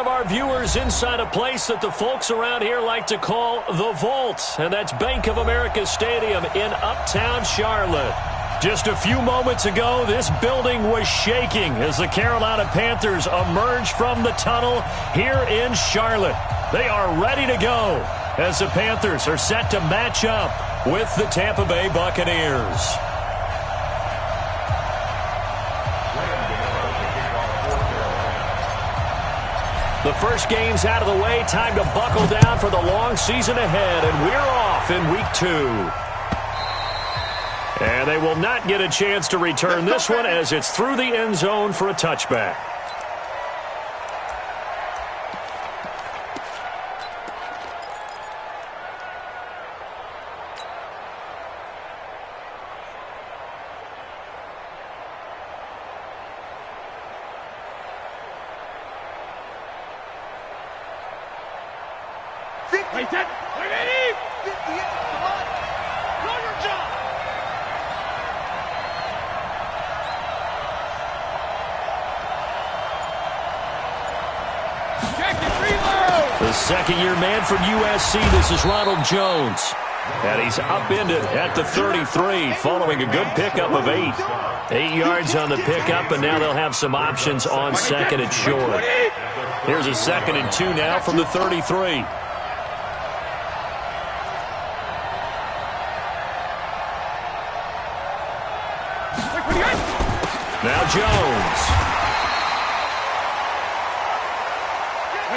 of our viewers inside a place that the folks around here like to call the Vault, and that's Bank of America Stadium in uptown Charlotte. Just a few moments ago, this building was shaking as the Carolina Panthers emerged from the tunnel here in Charlotte. They are ready to go as the Panthers are set to match up with the Tampa Bay Buccaneers. The first game's out of the way. Time to buckle down for the long season ahead, and we're off in week 2. And they will not get a chance to return this one as it's through the end zone for a touchback. The second-year man from USC, this is Ronald Jones. And he's upended at the 33 following a good pickup of 8. 8 yards on the pickup, and now they'll have some options on second and short. Here's a 2nd and 2 now from the 33. Now Jones.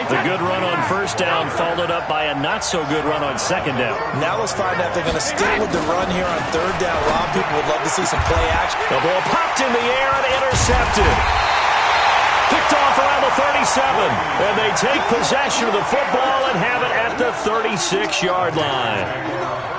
The good run on first down followed up by a not-so-good run on second down. Now let's find out if they're going to stick with the run here on third down. A lot of people would love to see some play action. The ball popped in the air and intercepted. Picked off around the 37. And they take possession of the football and have it at the 36-yard line.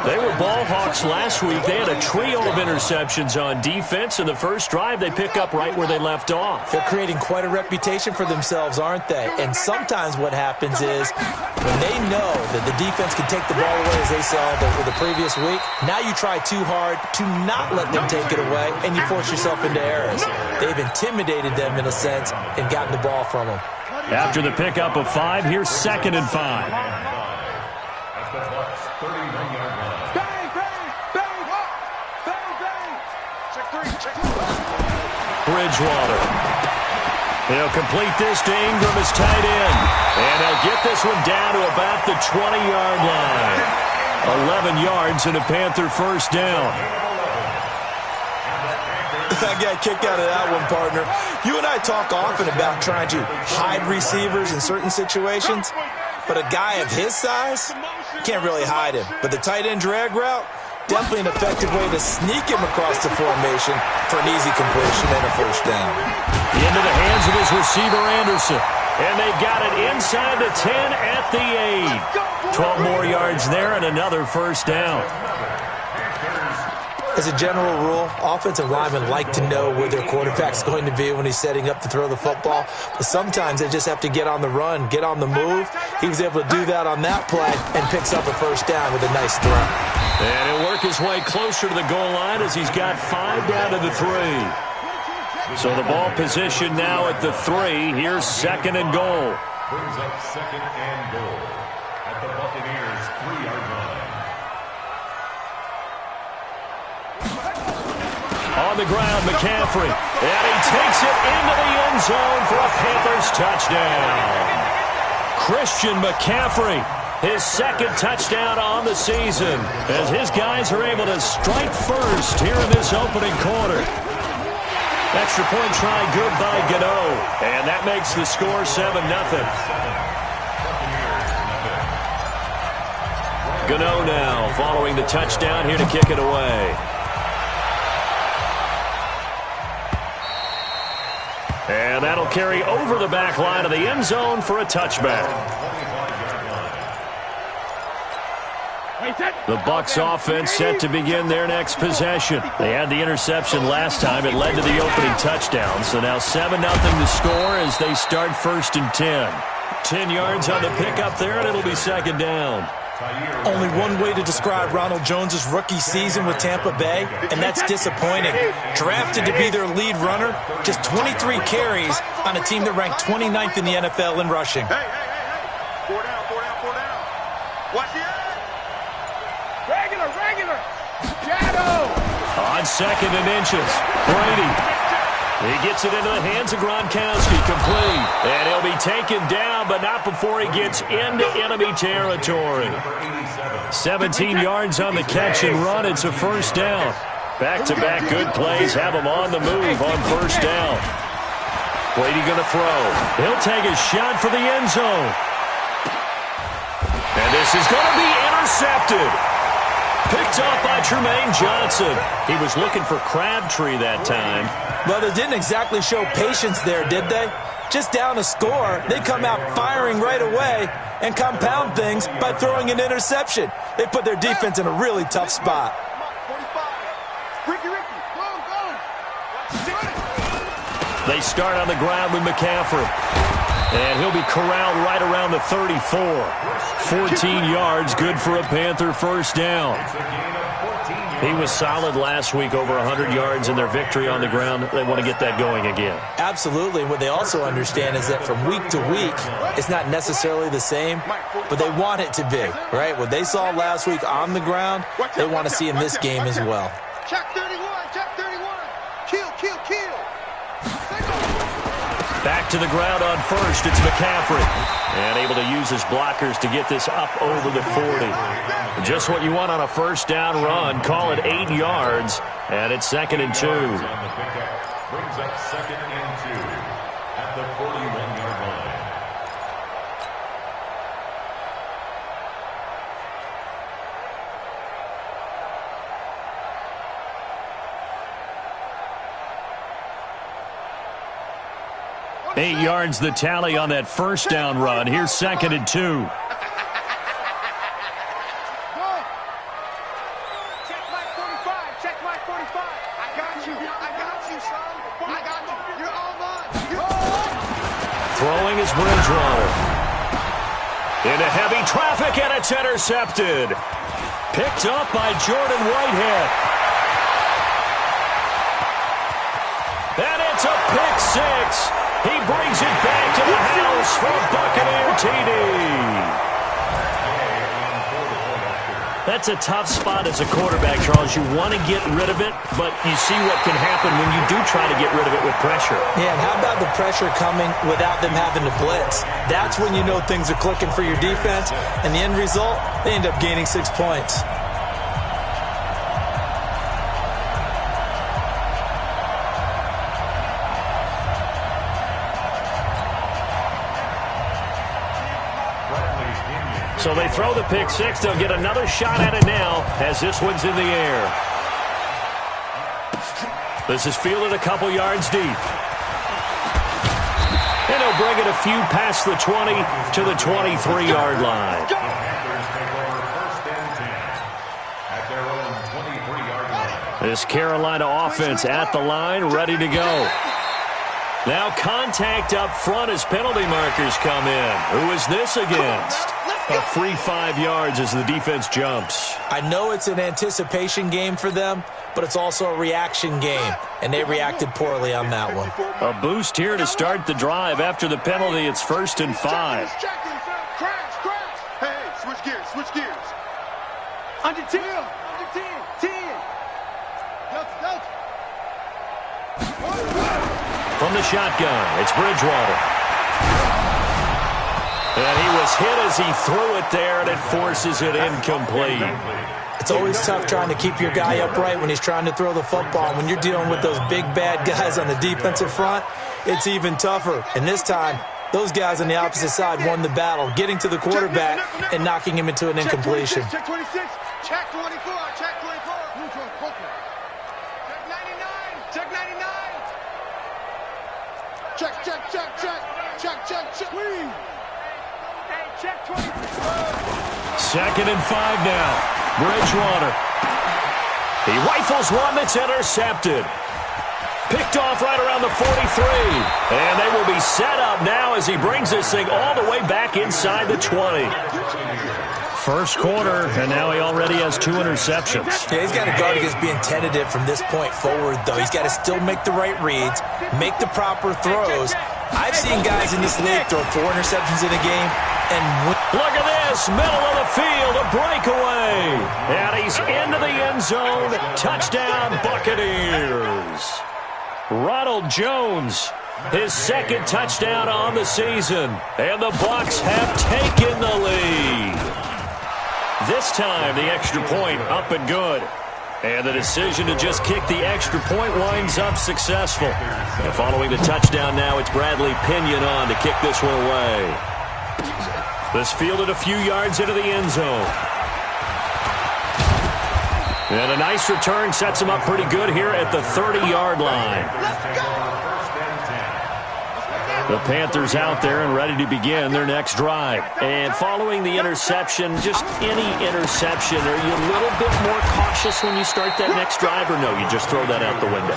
They were ball hawks last week. They had a trio of interceptions on defense. In the first drive, they pick up right where they left off. They're creating quite a reputation for themselves, aren't they? And sometimes what happens is when they know that the defense can take the ball away, as they saw the previous week, now you try too hard to not let them take it away, and you force yourself into errors. They've intimidated them in a sense and gotten the ball from them. After the pickup of 5, here's 2nd and 5. Bridgewater. He'll complete this to Ingram as tight end. And he'll get this one down to about the 20-yard line. 11 yards and a Panther first down. I got a kick out of that one, partner. You and I talk often about trying to hide receivers in certain situations, but a guy of his size, can't really hide him. But the tight end drag route, definitely an effective way to sneak him across the formation for an easy completion and a first down. Into the hands of his receiver, Anderson. And they've got it inside the 10 at the 8. 12 more yards there and another first down. As a general rule, offensive linemen like to know where their quarterback's going to be when he's setting up to throw the football. But sometimes they just have to get on the run, get on the move. He was able to do that on that play and picks up a first down with a nice throw. And he'll work his way closer to the goal line as he's got 5 down to the 3. So the ball position now at the 3. Here's 2nd and goal. Brings up 2nd and goal at the Buccaneers' 3-yard line. On the ground, McCaffrey. And he takes it into the end zone for a Panthers touchdown. Christian McCaffrey, his 2nd touchdown on the season, as his guys are able to strike first here in this opening quarter. Extra point try good by Gano. And that makes the score 7-0. Gano now following the touchdown here to kick it away. And that'll carry over the back line of the end zone for a touchback. The Bucs offense set to begin their next possession. They had the interception last time. It led to the opening touchdown. So now 7-0 to score as they start 1st and 10. 10 yards on the pickup there, and it'll be 2nd down. Only one way to describe Ronald Jones's rookie season with Tampa Bay, and that's disappointing. Drafted to be their lead runner, just 23 carries on a team that ranked 29th in the NFL in rushing. Hey. 4 down. Watch the end. Regular. Shadow. On 2nd and inches, Brady. He gets it into the hands of Gronkowski, complete. And he'll be taken down, but not before he gets into enemy territory. 17 yards on the catch and run. It's a first down. Back-to-back good plays have him on the move on first down. Brady going to throw. He'll take a shot for the end zone. And this is going to be intercepted. Picked off by Tremaine Johnson. He was looking for Crabtree that time. Well, they didn't exactly show patience there, did they? Just down a score, they come out firing right away and compound things by throwing an interception. They put their defense in a really tough spot. They start on the ground with McCaffrey. And he'll be corralled right around the 34. 14 yards, good for a Panther first down. He was solid last week, over 100 yards in their victory on the ground. They want to get that going again. Absolutely. What they also understand is that from week to week, it's not necessarily the same, but they want it to be, right? What they saw last week on the ground, they want to see in this game as well. Check 31. Kill. Back to the ground on first. It's McCaffrey. And able to use his blockers to get this up over the 40. Just what you want on a first down run. Call it 8 yards. And it's 2nd and 2. Brings up 2nd and 2 at the 41-yard line. Eight yards the tally on that first down run. Here's 2nd and 2. Check Mike 45. I got you, son. I got you. You're all mine. Throwing is Bridgewater. Into heavy traffic, and it's intercepted. Picked up by Jordan Whitehead. And it's a pick six. He brings it back to the house for a Buccaneer TD. That's a tough spot as a quarterback, Charles. You want to get rid of it, but you see what can happen when you do try to get rid of it with pressure. Yeah, and how about the pressure coming without them having to blitz? That's when you know things are clicking for your defense, and the end result, they end up gaining 6 points. So they throw the pick six. They'll get another shot at it now as this one's in the air. This is fielded a couple yards deep. And he'll bring it a few past the 20 to the 23-yard line. This Carolina offense at the line, ready to go. Now contact up front as penalty markers come in. Who is this against? A free 5 yards as the defense jumps. I know it's an anticipation game for them, but it's also a reaction game, and they reacted poorly on that one. A boost here to start the drive. After the penalty, it's 1st and 5. Hey, switch gears. Under 10. From the shotgun, it's Bridgewater. And he was hit as he threw it there, and it forces it incomplete. It's always tough trying to keep your guy upright when he's trying to throw the football. When you're dealing with those big, bad guys on the defensive front, it's even tougher. And this time, those guys on the opposite side won the battle, getting to the quarterback and knocking him into an incompletion. Check 26. Check 24. Check 24. Check 99. Check. Hey, check 24. 2nd and 5 now. Bridgewater. He rifles one that's intercepted. Picked off right around the 43. And they will be set up now as he brings this thing all the way back inside the 20. First quarter, and now he already has 2 interceptions. Yeah, he's got to guard against being tentative from this point forward, though. He's got to still make the right reads, make the proper throws. I've seen guys in this league throw 4 interceptions in a game and win. Look at this, middle of the field, a breakaway. And he's into the end zone. Touchdown, Buccaneers. Ronald Jones, his second touchdown on the season. And the Bucs have taken the lead. This time, the extra point up and good. And the decision to just kick the extra point winds up successful. And following the touchdown now, it's Bradley Pinion on to kick this one away. This fielded a few yards into the end zone. And a nice return sets him up pretty good here at the 30-yard line. Let's go! The Panthers out there and ready to begin their next drive. And following the interception, just any interception, are you a little bit more cautious when you start that next drive, or no, you just throw that out the window?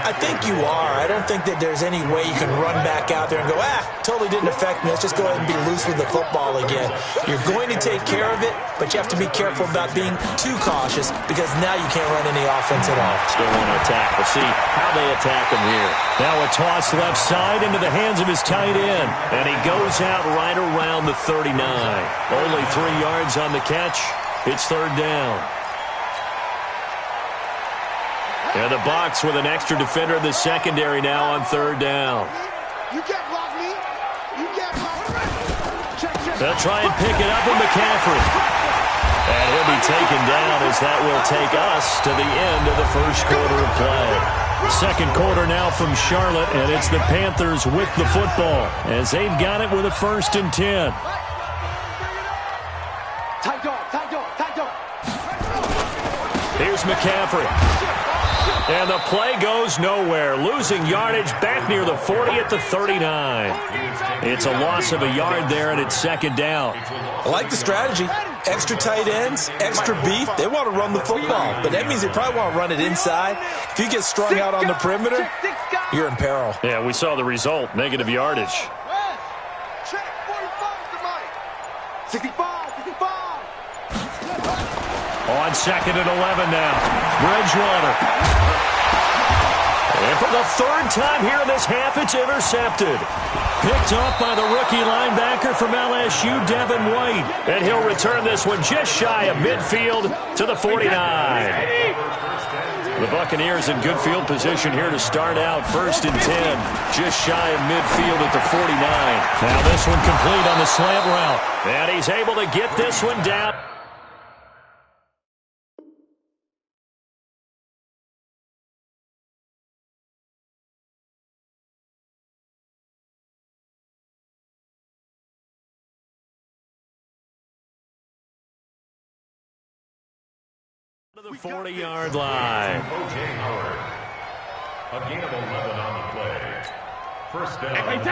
I think you are. I don't think that there's any way you can run back out there and go, totally didn't affect me. Let's just go ahead and be loose with the football again. You're going to take care of it, but you have to be careful about being too cautious because now you can't run any offense at all. Still want to attack. We'll see how they attack him here. Now a toss left side into the hands of his tight end, and he goes out right around the 39. Only 3 yards on the catch. It's third down. And the Bucs with an extra defender in the secondary now on third down. You can't block me. You can't block me. Check. They'll try and pick it up with McCaffrey. And he'll be taken down as that will take us to the end of the first quarter of play. Second quarter now from Charlotte, and it's the Panthers with the football as they've got it with a 1st and 10. Tight dog. Here's McCaffrey. And the play goes nowhere. Losing yardage back near the 40 at the 39. It's a loss of a yard there, and it's second down. I like the strategy. Extra tight ends, extra beef. They want to run the football, but that means they probably want to run it inside. If you get strung out on the perimeter, you're in peril. Yeah, we saw the result, negative yardage. Check 45 to Mike. 65. On 2nd and 11 now. Bridgewater. And for the 3rd time here in this half, it's intercepted. Picked off by the rookie linebacker from LSU, Devin White. And he'll return this one just shy of midfield to the 49. The Buccaneers in good field position here to start out. 1st and 10, just shy of midfield at the 49. Now this one complete on the slant route. And he's able to get this one down. To the 40-yard line. A gain of 11 on the play. First down. Watch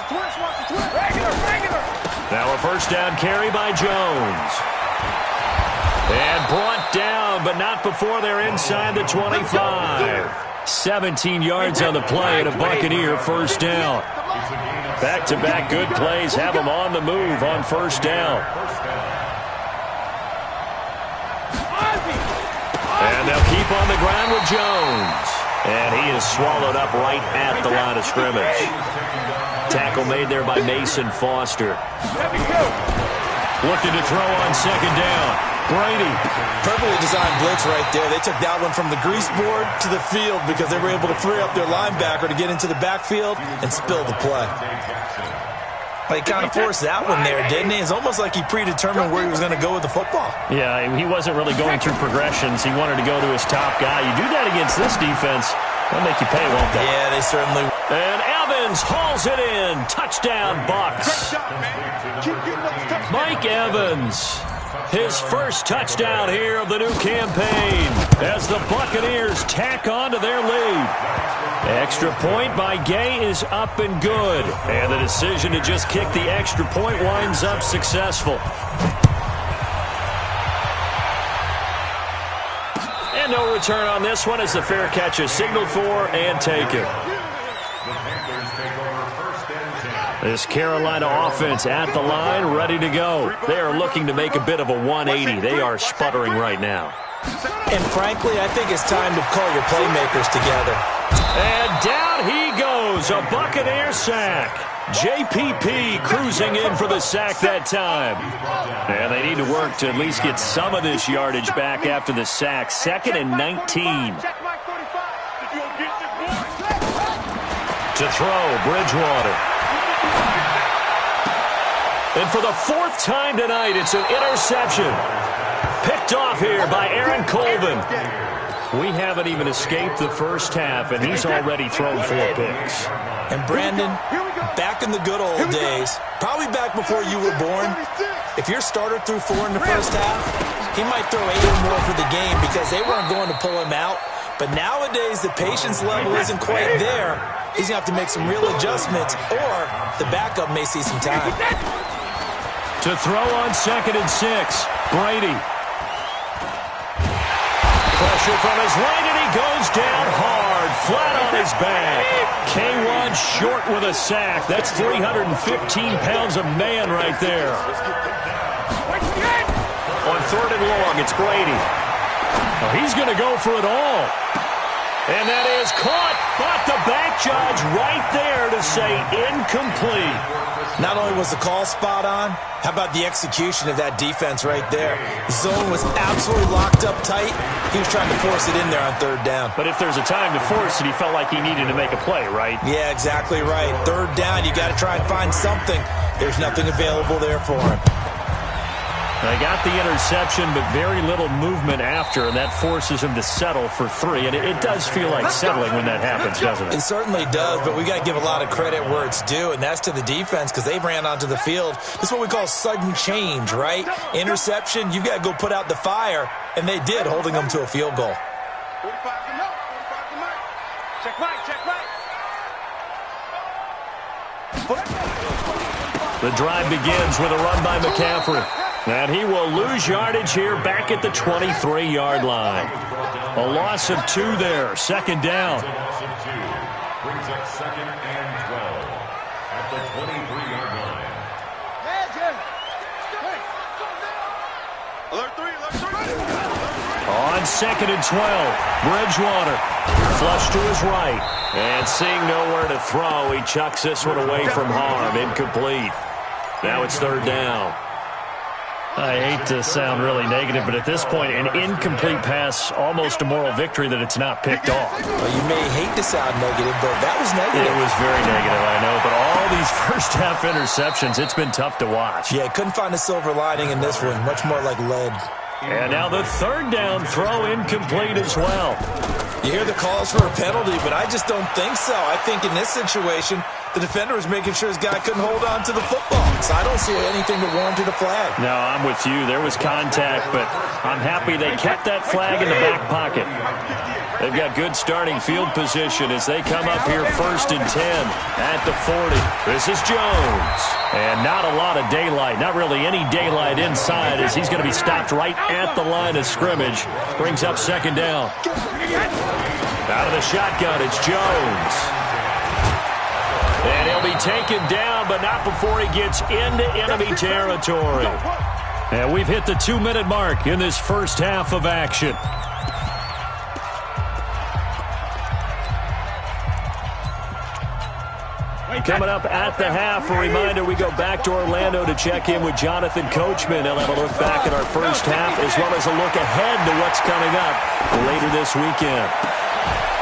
the twist. Regular. Now a first down carry by Jones. And brought down, but not before they're inside the 25. 17 yards on the play and a Buccaneer first down. Back-to-back good plays have them on the move on first down. And they'll keep on the ground with Jones. And he is swallowed up right at the line of scrimmage. Tackle made there by Mason Foster. Looking to throw on second down. Brady. Perfectly designed blitz right there. They took that one from the grease board to the field because they were able to free up their linebacker to get into the backfield and spill the play. He kind of forced that one there, didn't he? It's almost like he predetermined where he was going to go with the football. Yeah, he wasn't really going through progressions. He wanted to go to his top guy. You do that against this defense, they'll make you pay, won't they? Yeah, they certainly. And Evans hauls it in. Touchdown, Bucs. Mike Evans, his first touchdown here of the new campaign as the Buccaneers tack on to their lead. Extra point by Gay is up and good. And the decision to just kick the extra point winds up successful. And no return on this one as the fair catch is signaled for and taken. The Panthers take This Carolina offense at the line, ready to go. They are looking to make a bit of a 180. They are sputtering right now. And frankly, I think it's time to call your playmakers together. And down he goes, a Buccaneer sack. JPP cruising in for the sack that time. And they need to work to at least get some of this yardage back after the sack. 2nd and 19. To throw, Bridgewater. And for the 4th time tonight, it's an interception. Picked off here by Aaron Colvin. We haven't even escaped the first half, and he's already thrown 4 picks. And Brandon, back in the good old days, probably back before you were born, if your starter threw 4 in the first half, he might throw 8 or more for the game because they weren't going to pull him out. But nowadays, the patience level isn't quite there. He's going to have to make some real adjustments, or the backup may see some time. To throw on 2nd and 6, Brady. Pressure from his right, and he goes down hard, flat on his back. K1 short with a sack. That's 315 pounds of man right there. On 3rd and long, it's Brady. Well, he's going to go for it all. And that is caught, but the back judge right there to say incomplete. Not only was the call spot on, how about the execution of that defense right there? The zone was absolutely locked up tight. He was trying to force it in there on 3rd down. But if there's a time to force it, he felt like he needed to make a play, right? Yeah, exactly right. 3rd down, you got to try and find something. There's nothing available there for him. They got the interception, but very little movement after, and that forces him to settle for 3. And it does feel like settling when that happens, doesn't it? It certainly does, but we got to give a lot of credit where it's due, and that's to the defense because they ran onto the field. This is what we call sudden change, right? Interception, you got to go put out the fire, and they did, holding them to a field goal. 45 to no. 45 to Mike. Check Mike, check Mike. The drive begins with a run by McCaffrey. And he will lose yardage here back at the 23-yard line. A loss of 2 there. 2nd down. Brings up 2nd and 12 at the 23-yard line. Alert 3, alert 3. On 2nd and 12, Bridgewater. Flush to his right. And seeing nowhere to throw, he chucks this one away from harm. Incomplete. Now it's 3rd down. I hate to sound really negative, but at this point, an incomplete pass, almost a moral victory that it's not picked off. Well, you may hate to sound negative, but that was negative. It was very negative, I know, but all these first-half interceptions, it's been tough to watch. Yeah, couldn't find a silver lining in this one. Much more like lead. And now the 3rd down throw incomplete as well. You hear the calls for a penalty, but I just don't think so. I think in this situation, the defender was making sure his guy couldn't hold on to the football. So I don't see anything that warranted a flag. No, I'm with you. There was contact, but I'm happy they kept that flag in the back pocket. They've got good starting field position as they come up here 1st and 10 at the 40. This is Jones. And not a lot of daylight, not really any daylight inside as he's going to be stopped right at the line of scrimmage. Brings up 2nd down. Out of the shotgun, it's Jones. And he'll be taken down, but not before he gets into enemy territory. And we've hit the 2-minute mark in this first half of action. Coming up at the half, a reminder, we go back to Orlando to check in with Jonathan Coachman. He'll have a look back at our first half as well as a look ahead to what's coming up later this weekend.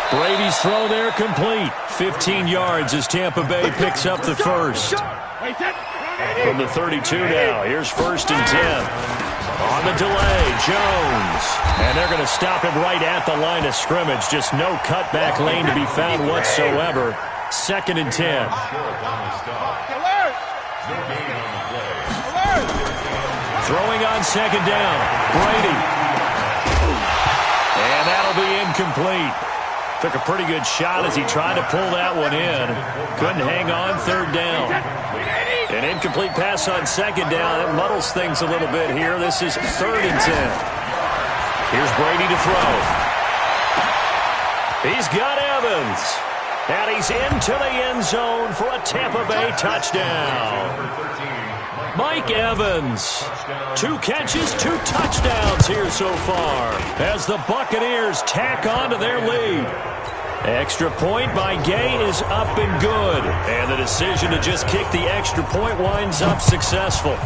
Brady's throw there complete. 15 yards as Tampa Bay picks up the first. From the 32 now, here's 1st and 10. On the delay, Jones. And they're going to stop him right at the line of scrimmage. Just no cutback lane to be found whatsoever. 2nd and 10. Throwing on 2nd down. Brady. And that'll be incomplete. Took a pretty good shot as he tried to pull that one in. Couldn't hang on 3rd down. An incomplete pass on 2nd down. That muddles things a little bit here. This is 3rd and 10. Here's Brady to throw. He's got Evans. And he's into the end zone for a Tampa Bay touchdown. Mike Evans, 2 catches, 2 touchdowns here so far as the Buccaneers tack on to their lead. Extra point by Gay is up and good. And the decision to just kick the extra point winds up successful.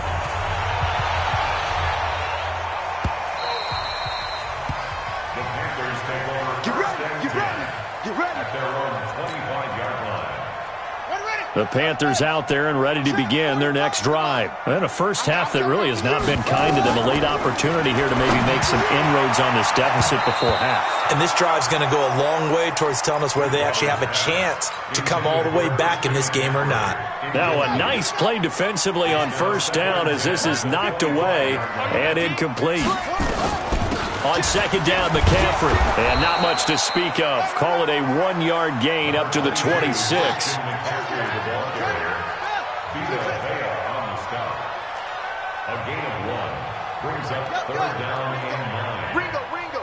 The Panthers out there and ready to begin their next drive. And a first half that really has not been kind to them. A late opportunity here to maybe make some inroads on this deficit before half. And this drive's going to go a long way towards telling us whether they actually have a chance to come all the way back in this game or not. Now a nice play defensively on first down as this is knocked away and incomplete. On second down, McCaffrey. And not much to speak of. Call it a 1-yard gain up to the 26. A gain of 1 brings up 3rd down and 9. Ringo.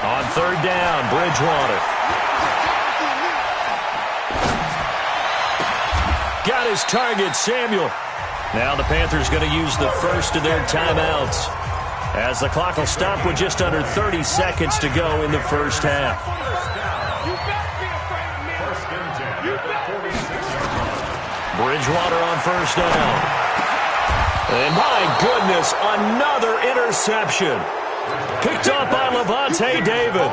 On 3rd down, Bridgewater. Got his target, Samuel. Now the Panthers going to use the first of their timeouts as the clock will stop with just under 30 seconds to go in the first half. Bridgewater on first down. And my goodness, another interception. Picked up by Levante David.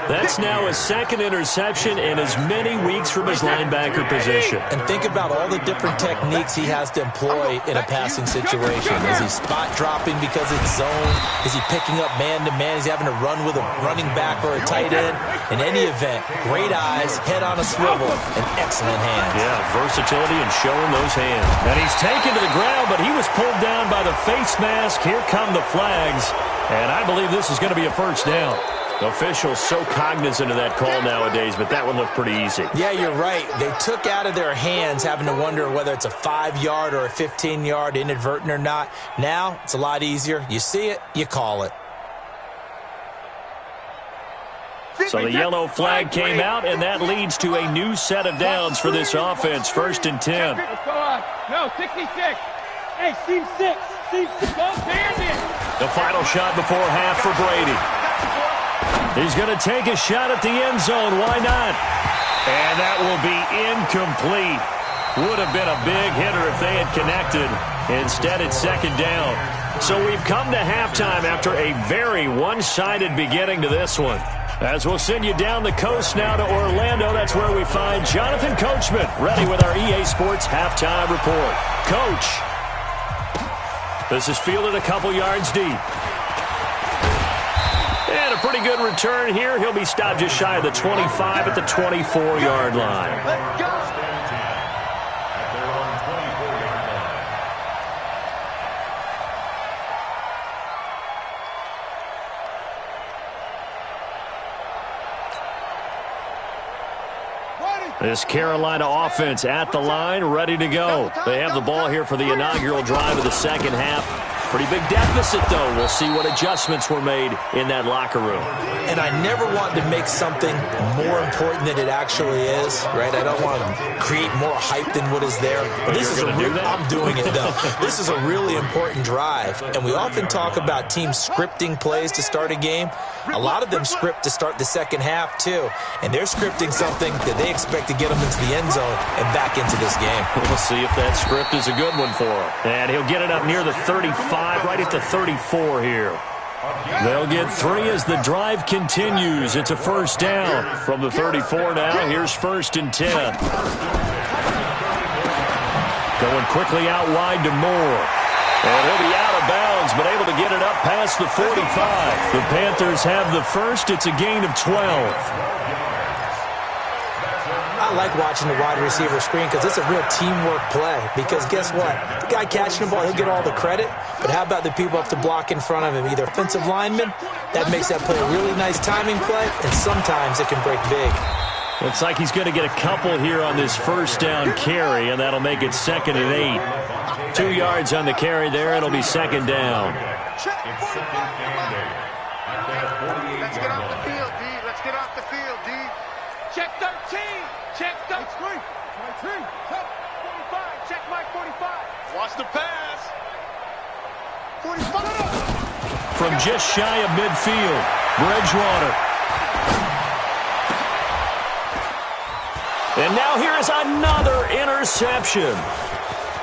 That's now his 2nd interception in as many weeks from his linebacker position. And think about all the different techniques he has to employ in a passing situation. Is he spot dropping because it's zone? Is he picking up man-to-man? Is he having to run with a running back or a tight end? In any event, great eyes, head on a swivel, and excellent hands. Yeah, versatility and showing those hands. And he's taken to the ground, but he was pulled down by the face mask. Here come the flags. And I believe this is going to be a first down. Officials so cognizant of that call nowadays, but that one looked pretty easy. Yeah, you're right. They took out of their hands having to wonder whether it's a 5-yard or a 15-yard, inadvertent or not. Now, it's a lot easier. You see it, you call it. So the yellow flag came out, and that leads to a new set of downs for this offense. 1st and 10. No, 66. Hey, seam 6. Seam 6. Go stand it. The final shot before half for Brady. He's going to take a shot at the end zone. Why not? And that will be incomplete. Would have been a big hitter if they had connected. Instead, it's 2nd down. So we've come to halftime after a very one-sided beginning to this one. As we'll send you down the coast now to Orlando, that's where we find Jonathan Coachman ready with our EA Sports Halftime Report. Coach, this is fielded a couple yards deep. And a pretty good return here. He'll be stopped just shy of the 25 at the 24-yard line. Let's go. This Carolina offense at the line, ready to go. They have the ball here for the inaugural drive of the second half. Pretty big deficit, though. We'll see what adjustments were made in that locker room. And I never want to make something more important than it actually is, right? I don't want to create more hype than what is there. But this is I'm doing it, though. This is a really important drive. And we often talk about teams scripting plays to start a game. A lot of them script to start the second half, too. And they're scripting something that they expect to get them into the end zone and back into this game. We'll see if that script is a good one for him. And he'll get it up near the 35. Right at the 34 here. They'll get 3 as the drive continues. It's a first down from the 34 now. Here's 1st and 10. Going quickly out wide to Moore. And he'll be out of bounds, but able to get it up past the 45. The Panthers have the first. It's a gain of 12. I like watching the wide receiver screen because it's a real teamwork play. Because guess what? The guy catching the ball, he'll get all the credit. But how about the people up to block in front of him? Either offensive linemen, that makes that play a really nice timing play, and sometimes it can break big. Looks like he's going to get a couple here on this first down carry, and that'll make it 2nd and 8. 2 yards on the carry there. It'll be 2nd down. Let's get off the field, D. Let's get off the field, D. Check 13. Check 13. 13. 45. Check Mike 45. Watch the pass. 45. From just shy of midfield, Bridgewater. And now here is another interception.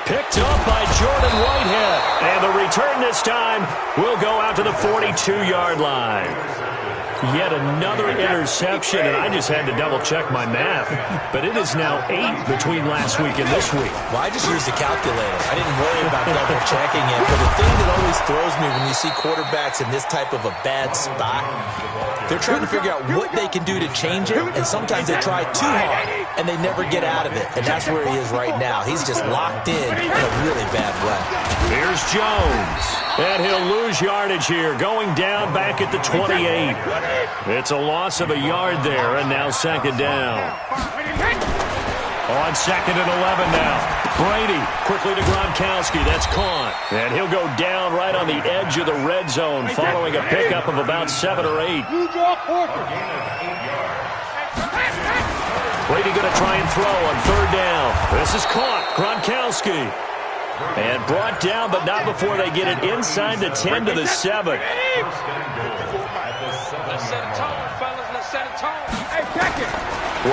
Picked up by Jordan Whitehead. And the return this time will go out to the 42-yard line. Yet another interception, and I just had to double-check my math. But it is now 8 between last week and this week. Well, I just used a calculator. I didn't worry about double-checking it. But the thing that always throws me when you see quarterbacks in this type of a bad spot, they're trying to figure out what they can do to change it, and sometimes they try too hard, and they never get out of it. And that's where he is right now. He's just locked in a really bad way. Here's Jones. And he'll lose yardage here, going down back at the 28. It's a loss of a yard there, and now second down. On second and 11 now. Brady quickly to Gronkowski. That's caught. And he'll go down right on the edge of the red zone following a pickup of about 7 or 8. Brady going to try and throw on third down. This is caught. Gronkowski. And brought down, but not before they get it inside the 10 to the 7. Let's set a tone, fellas. Let's set a tone. Hey, check it.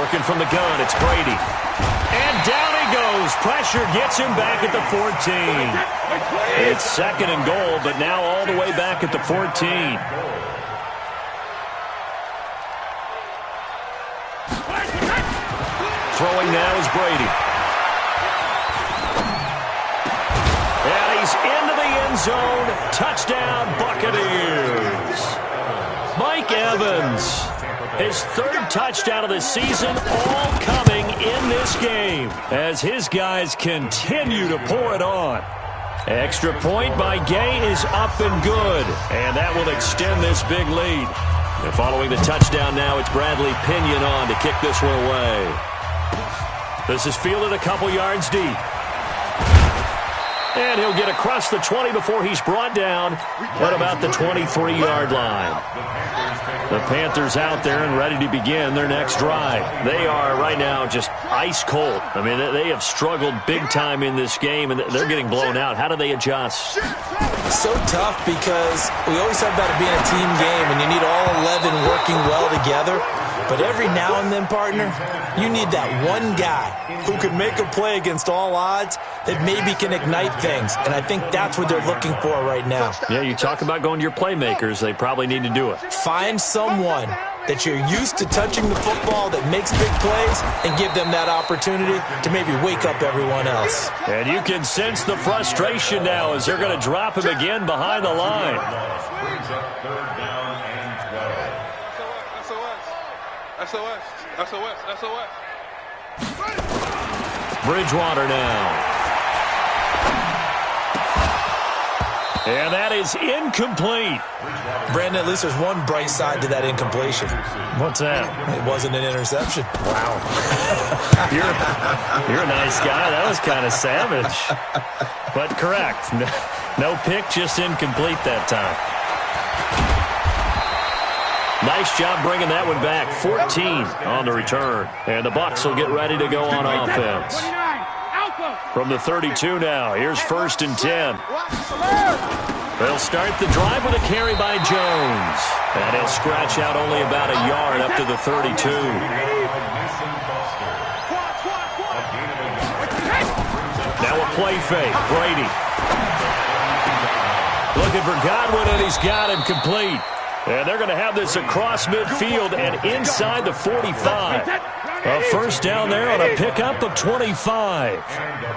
Working from the gun, it's Brady. And down he goes. Pressure gets him back at the 14. It's second and goal, but now all the way back at the 14. Throwing now is Brady. And he's into the end zone. Touchdown, Buccaneers. Mike Evans, his third touchdown of the season, all coming in this game as his guys continue to pour it on. Extra point by Gay is up and good, and that will extend this big lead. And following the touchdown now, it's Bradley Pinion on to kick this one away. This is fielded a couple yards deep. And he'll get across the 20 before he's brought down at about the 23-yard line. The Panthers out there and ready to begin their next drive. They are right now just ice cold. I mean, they have struggled big time in this game, and they're getting blown out. How do they adjust? So tough because we always talk about it being a team game, and you need all 11 working well together. But every now and then, partner, you need that one guy who can make a play against all odds that maybe can ignite things. And I think that's what they're looking for right now. Yeah, you talk about going to your playmakers. They probably need to do it. Find someone that you're used to touching the football that makes big plays and give them that opportunity to maybe wake up everyone else. And you can sense the frustration now as they're going to drop him again behind the line. SOS. Bridgewater now. And that is incomplete. Brandon, at least there's one bright side to that incompletion. What's that? It wasn't an interception. Wow. You're a nice guy. That was kind of savage. But correct. No pick, just incomplete that time. Nice job bringing that one back. 14 on the return. And the Bucs will get ready to go on offense. From the 32 now, here's 1st and 10. They'll start the drive with a carry by Jones. And he'll scratch out only about a yard up to the 32. Now a play fake. Brady. Looking for Godwin, and he's got him complete. And they're going to have this across midfield and inside the 45. A first down there on a pickup of 25.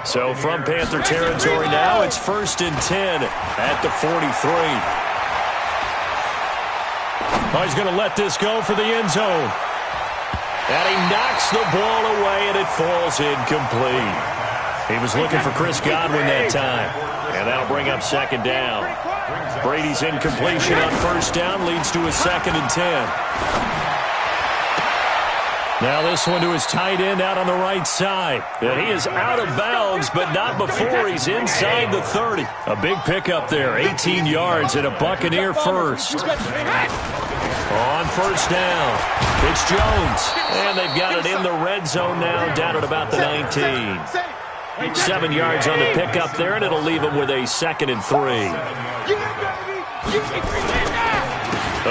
So from Panther territory now, it's 1st and 10 at the 43. Oh, he's going to let this go for the end zone. And he knocks the ball away, and it falls incomplete. He was looking for Chris Godwin that time. And that'll bring up second down. Brady's incompletion on first down leads to a 2nd and 10. Now this one to his tight end out on the right side. And he is out of bounds, but not before he's inside the 30. A big pickup there, 18 yards and a Buccaneer first. On first down, it's Jones. And they've got it in the red zone now, down at about the 19. 7 yards on the pickup there, and it'll leave them with a 2nd and 3.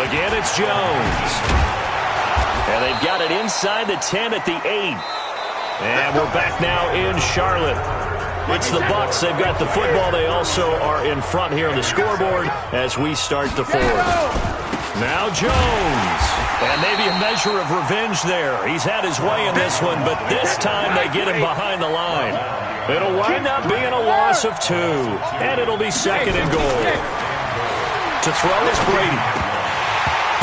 Again, it's Jones. And they've got it inside the 10 at the 8. And we're back now in Charlotte. It's the Bucs. They've got the football. They also are in front here on the scoreboard as we start the 4th. Now Jones. And maybe a measure of revenge there. He's had his way in this one, but this time they get him behind the line. It'll wind up being a loss of 2. And it'll be 2nd and goal. To throw is Brady.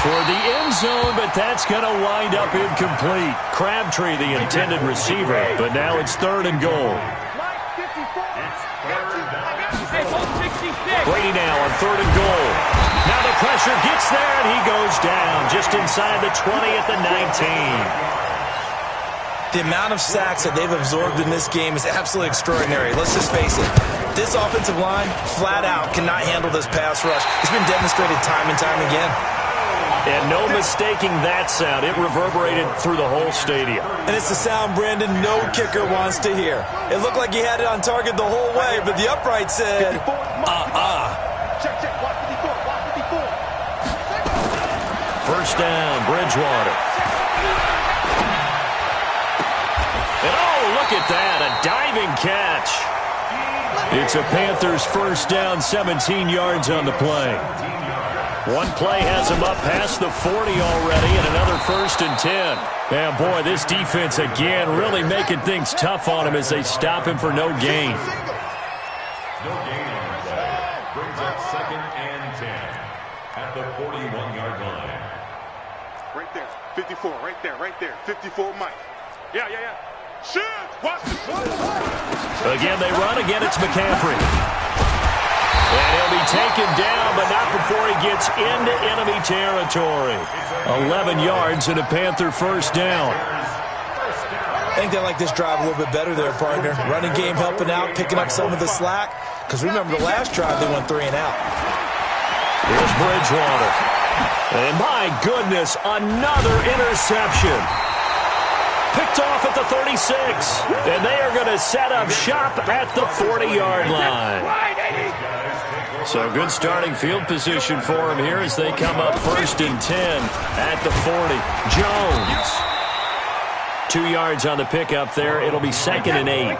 Toward the end zone, but that's going to wind up incomplete. Crabtree, the intended receiver, but now it's 3rd and goal. Brady now on 3rd and goal. Now the pressure gets there, and he goes down just inside the 20 at the 19. The amount of sacks that they've absorbed in this game is absolutely extraordinary. Let's just face it. This offensive line, flat out, cannot handle this pass rush. It's been demonstrated time and time again. And no mistaking that sound. It reverberated through the whole stadium. And it's the sound, Brandon, no kicker wants to hear. It looked like he had it on target the whole way, but the upright said, Check, watch 54, watch 54. First down, Bridgewater. And oh, look at that, a diving catch. It's a Panthers first down, 17 yards on the play. One play has him up past the 40 already, and another 1st and 10. And boy, this defense again really making things tough on him as they stop him for no gain. No gain on the play. Brings up 2nd and 10 at the 41-yard line. Right there, 54, right there, 54, Mike. Yeah. Shoot! Watch the Again, they run. Again, it's McCaffrey. And he'll be taken down, but not before he gets into enemy territory. 11 yards and a Panther first down. I think they like this drive a little bit better there, partner. Running game helping out, picking up some of the slack. Because remember, the last drive they went 3 and out. Here's Bridgewater. And my goodness, another interception. Picked off at the 36. And they are going to set up shop at the 40-yard line. So good starting field position for him here as they come up 1st and 10 at the 40. Jones. 2 yards on the pickup there. It'll be 2nd and 8.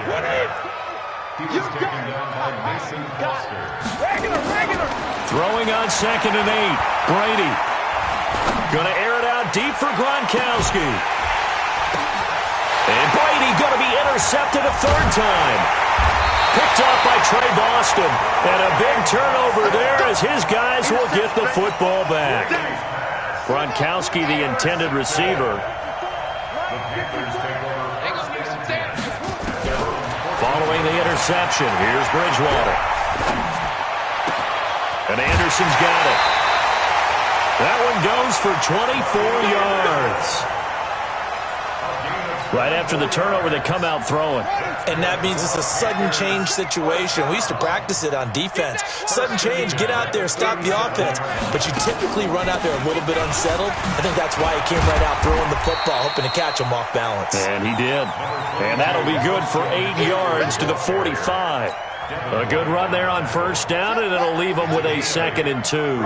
Throwing on 2nd and 8. Brady. Going to air it out deep for Gronkowski. And Brady going to be intercepted a 3rd time. Picked up by Trey Boston. And a big turnover there as his guys will get the football back. Gronkowski, the intended receiver. Following the interception, here's Bridgewater. And Anderson's got it. That one goes for 24 yards. Right after the turnover, they come out throwing. And that means it's a sudden change situation. We used to practice it on defense. Sudden change, get out there, stop the offense. But you typically run out there a little bit unsettled. I think that's why he came right out throwing the football, hoping to catch him off balance. And he did. And that'll be good for 8 yards to the 45. A good run there on first down, and it'll leave them with a 2nd and 2.